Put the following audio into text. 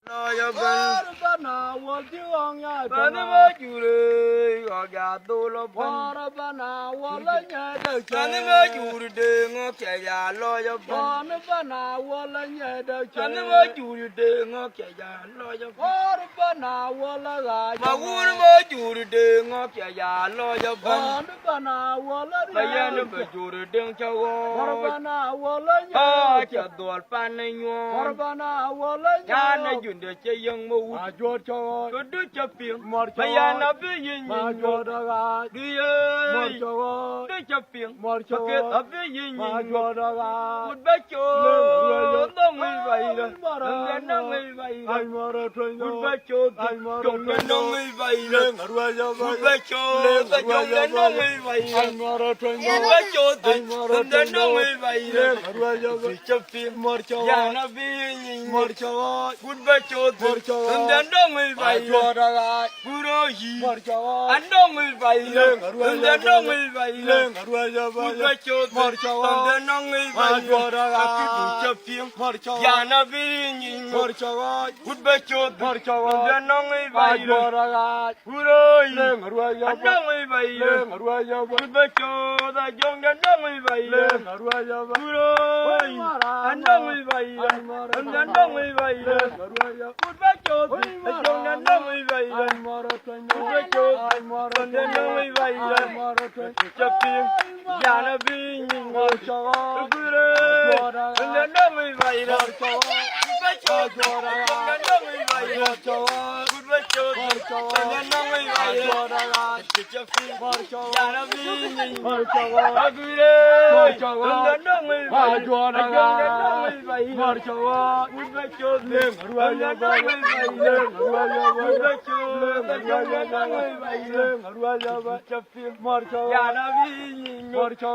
lo ya ban bana wal jiwang ya ban ma jure ga ga do lo ban bana wal nya de ban ma jure de ngo ke ya lo ya ban bana wal nya de ban ma jure de ngo ke ya lo ya bana wal ga ma gur ma jure de ngo ke ya lo ya ban bana wal ba ya no ba jure de cha wo bana wal ha nya cha do pan ne nyo bana wal ya nya na jun de che yang mo ma jo cho ko du cha pi Mor ba ya na bi yin ma yin jo da ga đi ơi mor cho đi chụp phim mor cho cái tập với gì ma nhìn jo da ga một bé chô nó người vậy đó đừng nó người vậy đó ai mor tren một bé chô trồng lên nó người vậy đó một bé chô ta trồng lên nó người vậy đó ai mor tren một bé chô trồng lên nó người vậy đó đi chụp phim mor cho ya nó bi nhìn mor cho một bé chô trồng lên nó người vậy ai jo da ga bù đôi gì mor cho anh nó người vậy đó trồng lên nó người vậy đó một bé chô mor cho trồng lên nó người vậy jo da ga cái đi chụp phim mor cho ya nó bi nhìn mor cho một bé chô mor cho trồng lên nó người ai vậy đó jo da ga bù đôi lên ruwa yo anh nó người vậy đó lên ruwa yo một bé chô ta trồng lên nó người vậy đó lên ruwa yo bù đôi anh nó người vậy đó trồng lên nó người vậy đó một bé chô ta trồng lên nó người vậy đó ai mor tren một bé chô ai mor trồng lên nó người vậy đó ai mor tren chụp phim ya nó bi nhìn mor cho bù đôi trồng lên nó người vậy đó một bé chô trồng lên nó người vậy đó một bé chô trồng lên nó người vậy đó chụp phim ya nó bi nhìn bù đôi trồng lên nó người vậy đó trồng lên nó người vậy đó mor cho một bé chô lên ruwa trồng yo lên nó người vậy đó lên ruwa yo một bé chô trồng lên nó người vậy đó lên ruwa yo chụp phim mor cho ya nó bi nhìn mor cho